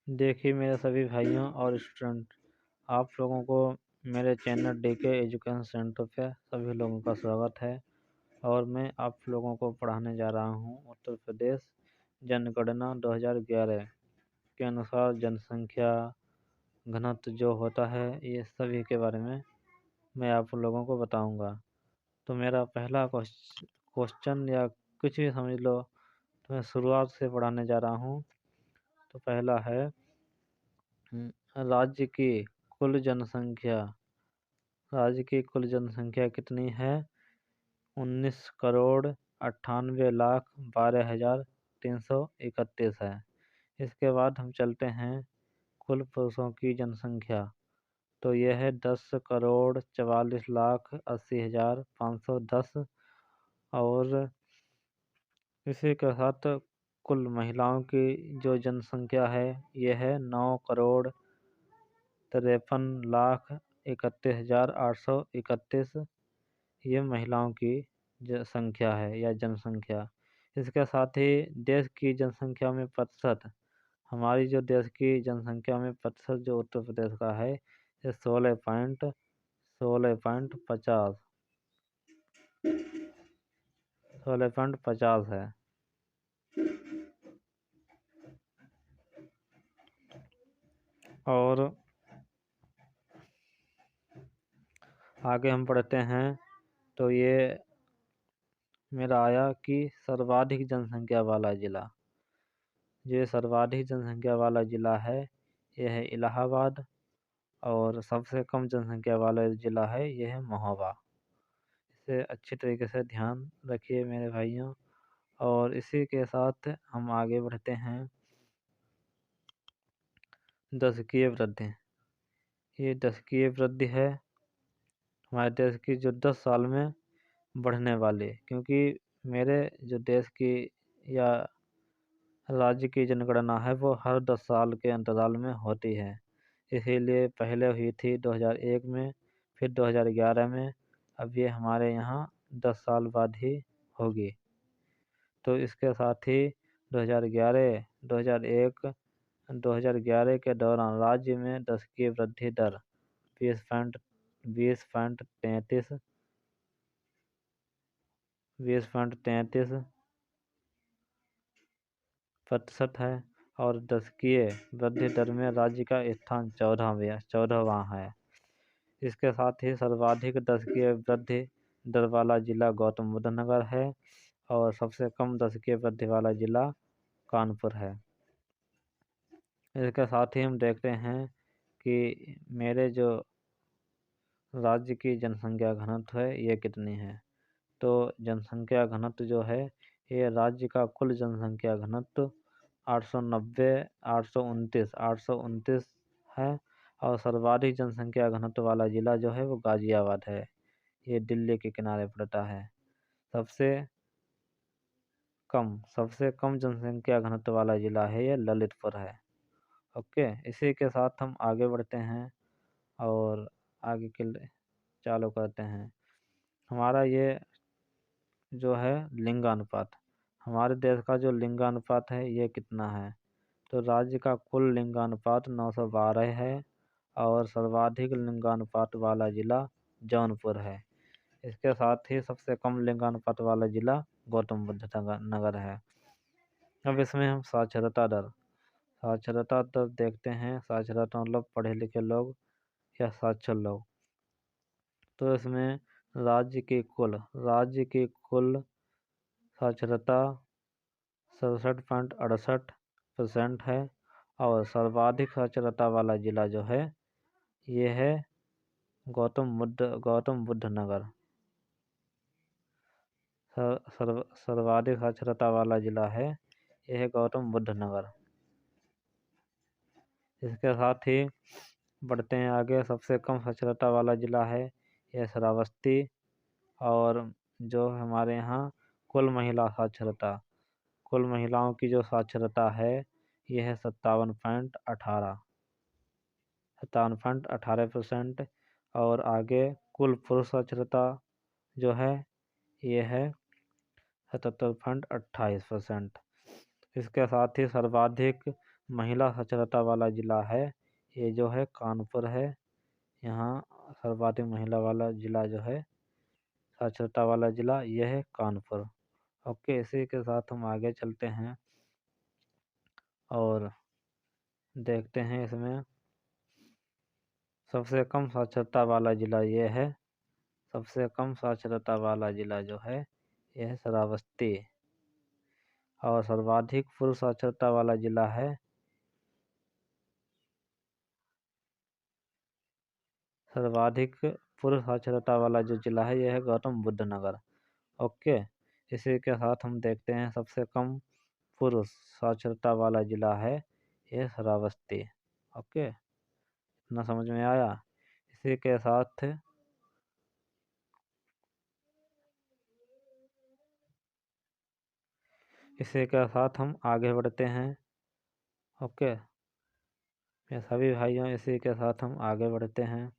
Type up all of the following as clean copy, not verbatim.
देखिए मेरे सभी भाइयों और स्टूडेंट, आप लोगों को मेरे चैनल डीके एजुकेशन सेंटर पे सभी लोगों का स्वागत है। और मैं आप लोगों को पढ़ाने जा रहा हूँ उत्तर प्रदेश जनगणना 2011 के अनुसार जनसंख्या घनत्व जो होता है, ये सभी के बारे में मैं आप लोगों को बताऊंगा। तो मेरा पहला क्वेश्चन या कुछ भी समझ लो, तो मैं शुरुआत से पढ़ाने जा रहा हूँ। तो पहला है राज्य की कुल जनसंख्या। राज्य की कुल जनसंख्या कितनी है? 19,98,12,331 है। इसके बाद हम चलते हैं कुल पुरुषों की जनसंख्या। तो यह है 10,44,80,510। और इसी के साथ कुल महिलाओं की जो जनसंख्या है, यह है 9,53,31,831। ये महिलाओं की संख्या है या जनसंख्या। इसके साथ ही देश की जनसंख्या में प्रतिशत, हमारी जो देश की जनसंख्या में प्रतिशत जो उत्तर प्रदेश का है, ये 16.50 है। और आगे हम पढ़ते हैं। तो ये मेरा आया कि सर्वाधिक जनसंख्या वाला जिला। ये सर्वाधिक जनसंख्या वाला जिला है, यह है इलाहाबाद। और सबसे कम जनसंख्या वाला जिला है, यह है महोबा। इसे अच्छी तरीके से ध्यान रखिए मेरे भाइयों। और इसी के साथ हम आगे बढ़ते हैं। दशकीय वृद्धि। ये दशकीय वृद्धि है हमारे देश की, जो 10 साल में बढ़ने वाली। क्योंकि मेरे जो देश की या राज्य की जनगणना है, वो हर 10 साल के अंतराल में होती है। इसीलिए पहले हुई थी 2001 में, फिर 2011 में, अब ये हमारे यहाँ 10 साल बाद ही होगी। तो इसके साथ ही 2011, 2001, 2011 के दौरान राज्य में दशकीय वृद्धि दर 20.33% है। और दशकीय वृद्धि दर में राज्य का स्थान 14वां है। इसके साथ ही सर्वाधिक दशकीय वृद्धि दर वाला जिला गौतम बुद्ध नगर है, और सबसे कम दशकीय वृद्धि वाला जिला कानपुर है। इसके साथ ही हम देखते हैं कि मेरे जो राज्य की जनसंख्या घनत्व है, ये कितनी है। तो जनसंख्या घनत्व जो है, ये राज्य का कुल जनसंख्या घनत्व 829 है। और सर्वाधिक जनसंख्या घनत्व वाला जिला जो है, वो गाजियाबाद है। ये दिल्ली के किनारे पड़ता है। सबसे कम जनसंख्या घनत्व वाला जिला है, ये ललितपुर है। ओके, इसी के साथ हम आगे बढ़ते हैं और आगे के लिए चालू करते हैं। हमारा ये जो है लिंगानुपात, हमारे देश का जो लिंगानुपात है, ये कितना है। तो राज्य का कुल लिंगानुपात 912 है। और सर्वाधिक लिंगानुपात वाला जिला जौनपुर है। इसके साथ ही सबसे कम लिंगानुपात वाला जिला गौतम बुद्ध नगर है। अब इसमें हम साक्षरता दर देखते हैं। साक्षरता मतलब पढ़े लिखे लोग या साक्षर लोग। तो इसमें राज्य की कुल साक्षरता 67.68% है। और सर्वाधिक साक्षरता वाला जिला जो है, ये है गौतम बुद्ध नगर। सर्वाधिक साक्षरता वाला जिला है, यह है गौतम बुद्ध नगर। इसके साथ ही बढ़ते हैं आगे। सबसे कम साक्षरता वाला जिला है, यह श्रावस्ती। और जो हमारे यहाँ कुल महिलाओं की जो साक्षरता है, यह है 57.18%। और आगे कुल पुरुष साक्षरता जो है, यह है 77.28%। इसके साथ ही सर्वाधिक महिला साक्षरता वाला जिला है ये जो है कानपुर है। यहाँ सर्वाधिक महिला वाला जिला जो है, साक्षरता वाला जिला, यह है कानपुर। ओके, इसी के साथ हम आगे चलते हैं और देखते हैं इसमें सबसे कम साक्षरता वाला जिला ये है। सबसे कम साक्षरता वाला जिला जो है यह है श्रावस्ती। और सर्वाधिक पूर्व साक्षरता वाला जिला है सर्वाधिक पूर्व साक्षरता वाला जो जिला है यह है गौतम बुद्ध नगर। ओके, इसी के साथ हम देखते हैं सबसे कम पूर्व साक्षरता वाला जिला है यह श्रावस्ती। ओके, इतना समझ में आया। इसी के साथ हम आगे बढ़ते हैं। ओके मेरे सभी भाइयों, इसी के साथ हम आगे बढ़ते हैं।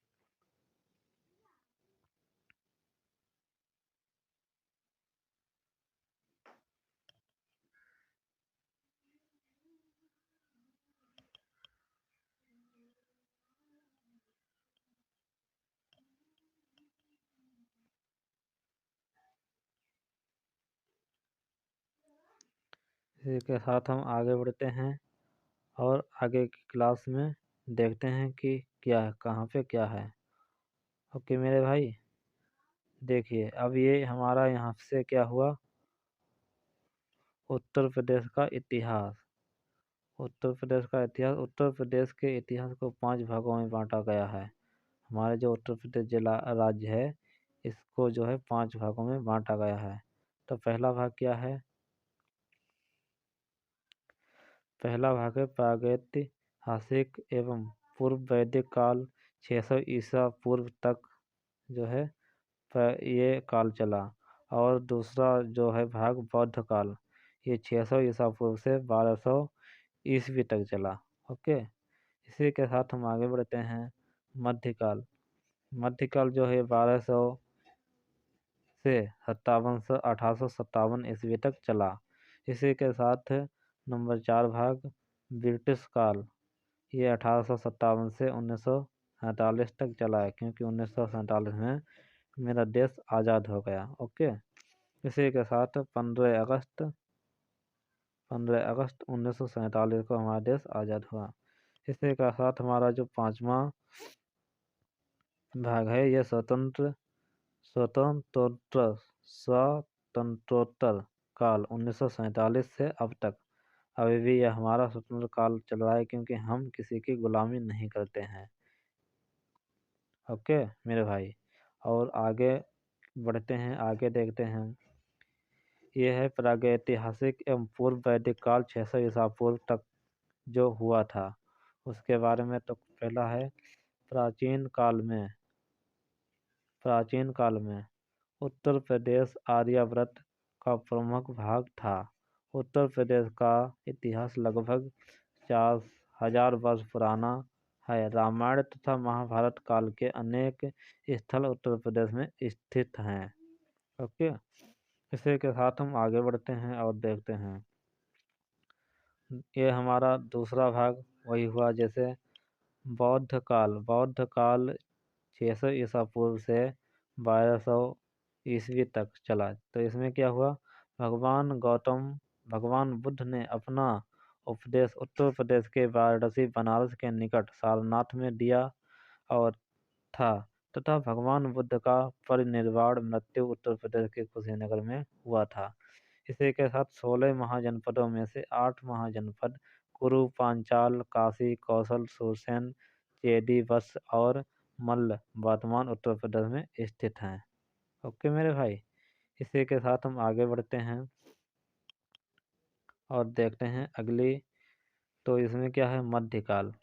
इसी के साथ हम आगे बढ़ते हैं और आगे की क्लास में देखते हैं कि क्या है, कहाँ पे क्या है। ओके मेरे भाई, देखिए अब ये हमारा यहाँ से क्या हुआ, उत्तर प्रदेश का इतिहास। उत्तर प्रदेश का इतिहास, उत्तर प्रदेश के इतिहास को 5 भागों में बांटा गया है। हमारे जो उत्तर प्रदेश जिला राज्य है इसको जो है 5 भागों में बांटा गया है। तो पहला भाग क्या है, पहला भाग है प्रागैतिहासिक एवं पूर्व वैदिक काल, 600 ईसा पूर्व तक जो है ये काल चला। और दूसरा जो है भाग बौद्ध काल, ये 600 ईसा पूर्व से 1200 ईस्वी तक चला। ओके, इसी के साथ हम आगे बढ़ते हैं। मध्यकाल, मध्यकाल जो है 1200 से 1857 ईस्वी तक चला। इसी के साथ नंबर 4 भाग ब्रिटिश काल, ये 1857 से 1947 तक चला है, क्योंकि 1947 में मेरा देश आज़ाद हो गया। ओके, इसी के साथ 15 अगस्त 1947 को हमारा देश आज़ाद हुआ। इसी के साथ हमारा जो 5वां भाग है यह स्वतंत्रोत्तर काल 1947 से अब तक। अभी भी यह हमारा स्वतंत्र काल चल रहा है, क्योंकि हम किसी की गुलामी नहीं करते हैं। ओके मेरे भाई, और आगे बढ़ते हैं, आगे देखते हैं। यह है प्रागैतिहासिक एवं पूर्व वैदिक काल, 600 ईसा पूर्व तक जो हुआ था उसके बारे में। तो पहला है प्राचीन काल में उत्तर प्रदेश आर्यावर्त का प्रमुख भाग था। उत्तर प्रदेश का इतिहास लगभग 4000 वर्ष पुराना है। रामायण तथा महाभारत काल के अनेक स्थल उत्तर प्रदेश में स्थित हैं। ओके, इसी के साथ हम आगे बढ़ते हैं और देखते हैं। ये हमारा दूसरा भाग वही हुआ जैसे बौद्ध काल 600 ईसा पूर्व से 1200 ईस्वी तक चला। तो इसमें क्या हुआ, भगवान बुद्ध ने अपना उपदेश उत्तर प्रदेश के वाराणसी बनारस के निकट सारनाथ में दिया और था, तथा भगवान बुद्ध का परिनिर्वाण मृत्यु उत्तर प्रदेश के कुशीनगर में हुआ था। इसी के साथ 16 महाजनपदों में से 8 महाजनपद कुरु, पांचाल, काशी, कौशल, सुरसेन, चेदी, वत्स और मल्ल वर्तमान उत्तर प्रदेश में स्थित हैं। ओके मेरे भाई, इसी के साथ हम आगे बढ़ते हैं और देखते हैं अगली। तो इसमें क्या है, मध्यकाल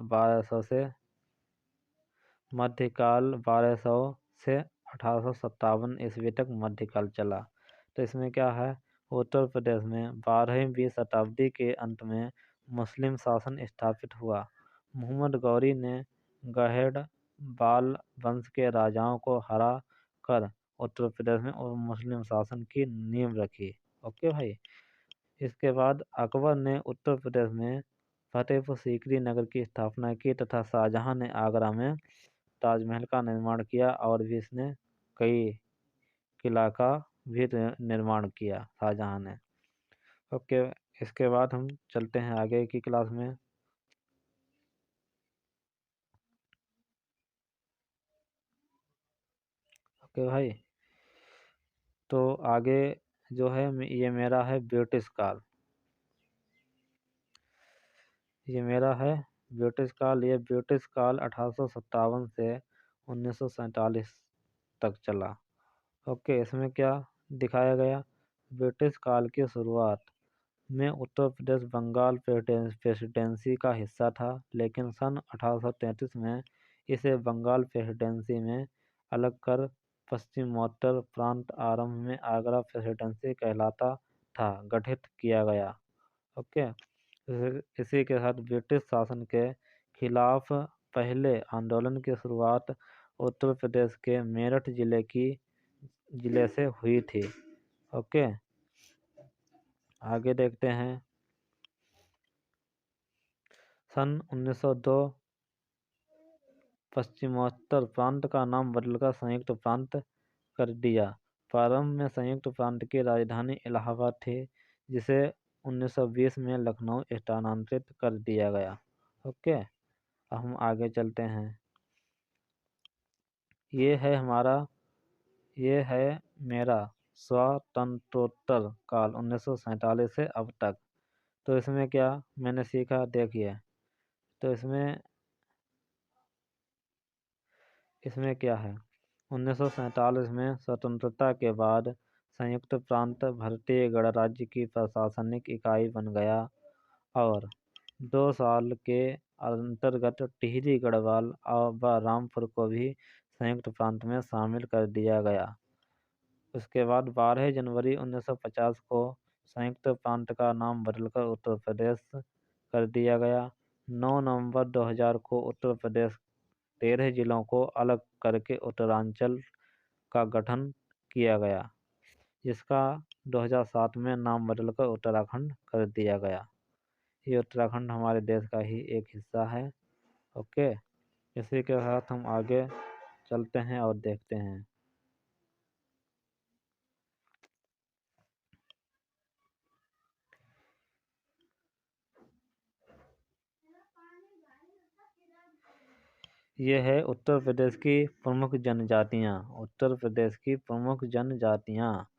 1200 से 1857 ईस्वी तक मध्यकाल चला। तो इसमें क्या है, उत्तर प्रदेश में 12वीं शताब्दी के अंत में मुस्लिम शासन स्थापित हुआ। मोहम्मद गौरी ने गहेड़ बाल वंश के राजाओं को हरा कर उत्तर प्रदेश में और मुस्लिम शासन की नींव रखी। ओके भाई, इसके बाद अकबर ने उत्तर प्रदेश में फतेहपुर सीकरी नगर की स्थापना की तथा शाहजहां ने आगरा में ताजमहल का निर्माण किया और भी इसने कई किला का भी निर्माण किया शाहजहां ने। ओके, इसके बाद हम चलते हैं आगे की क्लास में। ओके भाई, तो आगे जो है ये मेरा है ब्रिटिश काल। ये मेरा है ब्रिटिश काल। ये ब्रिटिश काल 1857 से 1947 तक चला। ओके, इसमें क्या दिखाया गया? ब्रिटिश काल की शुरुआत में उत्तर प्रदेश बंगाल प्रेसिडेंसी का हिस्सा था, लेकिन सन 1833 में इसे बंगाल प्रेसिडेंसी में अलग कर पश्चिमोत्तर प्रांत आरंभ में आगरा प्रेसिडेंसी कहलाता था गठित किया गया। ओके, इसी के साथ ब्रिटिश शासन के खिलाफ पहले आंदोलन की शुरुआत उत्तर प्रदेश के मेरठ जिले से हुई थी। ओके, आगे देखते हैं। सन 1902 पश्चिमोत्तर प्रांत का नाम बदलकर संयुक्त प्रांत कर दिया। प्रारंभ में संयुक्त प्रांत की राजधानी इलाहाबाद थी, जिसे 1920 में लखनऊ स्थानांतरित कर दिया गया। ओके, अब हम आगे चलते हैं। ये है मेरा स्वतंत्रोत्तर काल 1947 से अब तक। तो इसमें क्या मैंने सीखा, देखिए। तो इसमें क्या है, 1947 में स्वतंत्रता के बाद संयुक्त प्रांत भारतीय गणराज्य की प्रशासनिक इकाई बन गया और 2 साल के अंतर्गत टिहरी गढ़वाल व रामपुर को भी संयुक्त प्रांत में शामिल कर दिया गया। उसके बाद 12 जनवरी 1950 को संयुक्त प्रांत का नाम बदलकर उत्तर प्रदेश कर दिया गया। 9 नवंबर 2000 को उत्तर प्रदेश 13 जिलों को अलग करके उत्तरांचल का गठन किया गया, जिसका 2007 में नाम बदलकर उत्तराखंड कर दिया गया। ये उत्तराखंड हमारे देश का ही एक हिस्सा है। ओके, इसी के साथ हम आगे चलते हैं और देखते हैं। ये है उत्तर प्रदेश की प्रमुख जनजातियाँ। उत्तर प्रदेश की प्रमुख जनजातियाँ।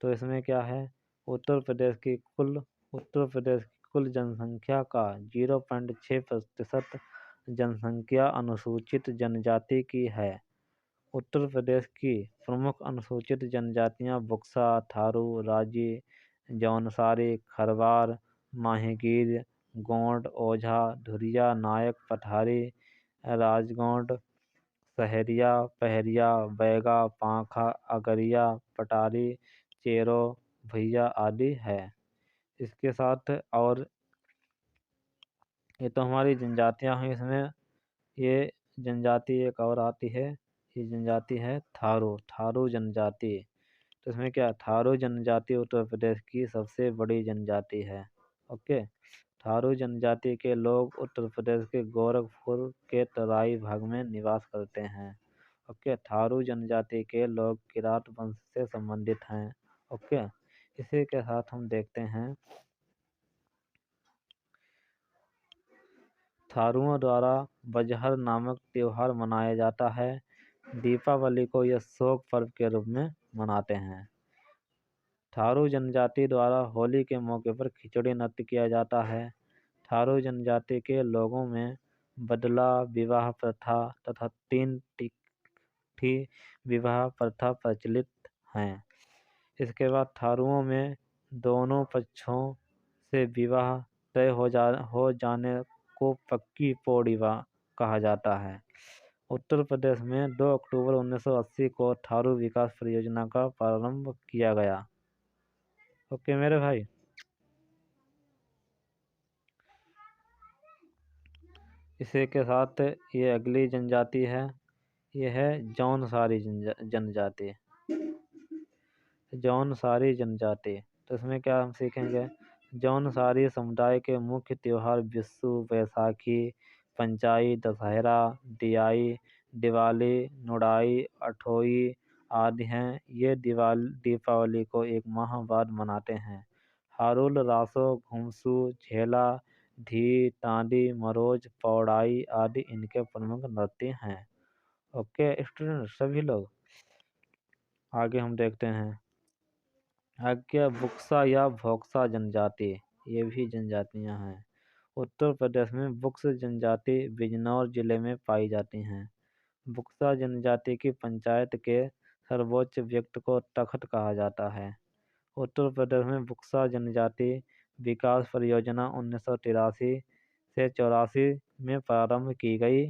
तो इसमें क्या है, उत्तर प्रदेश की कुल जनसंख्या का 0.6% जनसंख्या अनुसूचित जनजाति की है। उत्तर प्रदेश की प्रमुख अनुसूचित जनजातियाँ बुक्सा, थारू, राजी, जौनसारी, खरवार, माहीगीर, गोंड, ओझा, धुरिया, नायक, पठारी, राजगोंड, सहरिया, पहरिया, बैगा, पांखा, अगरिया, पटारी, चेरो, भैया आदि है। इसके साथ और ये तो हमारी जनजातियां हैं। इसमें ये जनजाति एक और आती है, ये जनजाति है थारू जनजाति। तो इसमें क्या, थारू जनजाति उत्तर प्रदेश की सबसे बड़ी जनजाति है। ओके, थारू जनजाति के लोग उत्तर प्रदेश के गोरखपुर के तराई भाग में निवास करते हैं। ओके, थारू जनजाति के लोग किरात वंश से संबंधित हैं। ओके, इसी के साथ हम देखते हैं थारुओं द्वारा बजहर नामक त्योहार मनाया जाता है। दीपावली को यह शोक पर्व के रूप में मनाते हैं। थारू जनजाति द्वारा होली के मौके पर खिचड़ी नृत्य किया जाता है। थारू जनजाति के लोगों में बदला विवाह प्रथा तथा 3 टिकठी विवाह प्रथा प्रचलित हैं। इसके बाद थारुओं में दोनों पक्षों से विवाह तय हो जाने को पक्की पौड़ी कहा जाता है। उत्तर प्रदेश में 2 अक्टूबर 1980 को थारू विकास परियोजना का प्रारंभ किया गया। ओके मेरे भाई, इसी के साथ ये अगली जनजाति है, ये है जौनसारी जनजाति। जौनसारी जनजाति, तो इसमें क्या हम सीखेंगे, जौनसारी समुदाय के मुख्य त्योहार विशु, वैसाखी, पंचाई, दशहरा, दियाई, दिवाली, नुड़ाई, अठोई आदि हैं। ये दीपावली को एक माह बाद मनाते हैं। हारुल, रासो, घुमसू, झेला, धी, तांदी, मरोज, पौड़ाई आदि इनके प्रमुख नृत्य हैं। ओके स्टूडेंट सभी लोग, आगे हम देखते हैं। आज्ञा बुक्सा या भोक्सा जनजाति, ये भी जनजातियां हैं। उत्तर प्रदेश में बुक्स जनजाति बिजनौर जिले में पाई जाती हैं। बुक्सा जनजाति की पंचायत के सर्वोच्च व्यक्ति को तख्त कहा जाता है। उत्तर प्रदेश में बुक्सा जनजाति विकास परियोजना 1983 से 84 में प्रारंभ की गई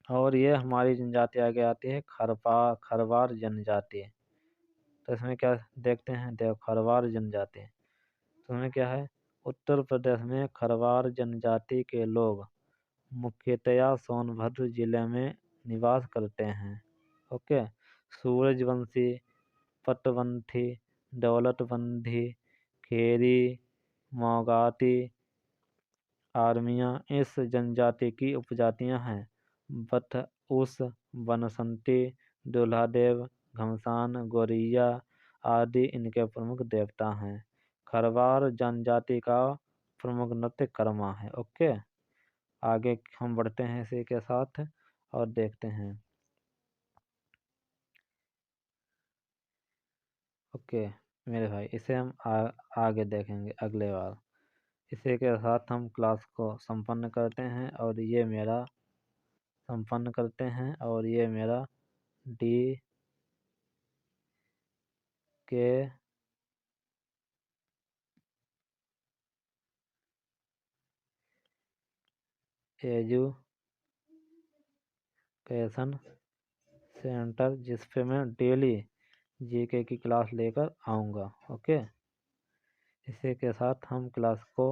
और ये हमारी जनजाति आगे आती है खरवार जनजाति। तो इसमें क्या देखते हैं, देखो खरवार जनजाति, तो इसमें क्या है, उत्तर प्रदेश में खरवार जनजाति के लोग मुख्यतया सोनभद्र जिले में निवास करते हैं। ओके, सूरजवंशी, पटवंथी, दौलतबंदी, खेरी, मोगाती आर्मियाँ इस जनजाति की उपजातियां हैं। बथउस, बनसंती, दुल्हादेव, घमसान, गोरिया आदि इनके प्रमुख देवता हैं। खरवार जनजाति का प्रमुख नृत्य कर्मा है। ओके, आगे हम बढ़ते हैं इसी के साथ और देखते हैं। ओके मेरे भाई, इसे हम आगे देखेंगे अगले बार। इसी के साथ हम क्लास को संपन्न करते हैं और ये मेरा डी के एजुकेशन सेंटर, जिस पे मैं डेली जीके की क्लास लेकर आऊँगा। ओके, इसी के साथ हम क्लास को